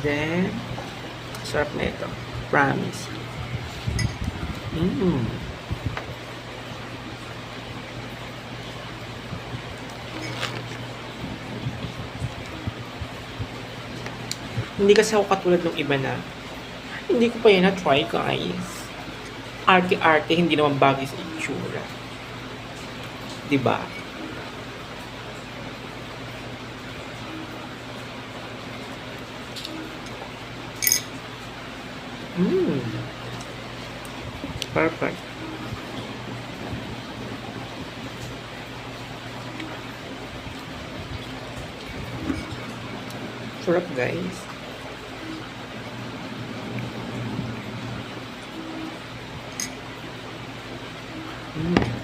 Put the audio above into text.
Then, sarap na ito. Promise. Mm. Hindi kasi ako katulad ng iba na hindi ko pa yan na-try, guys. Arte-arte, hindi naman bagay sa itsura. Diba? Mm. Perfect. Sarap, guys. Mm.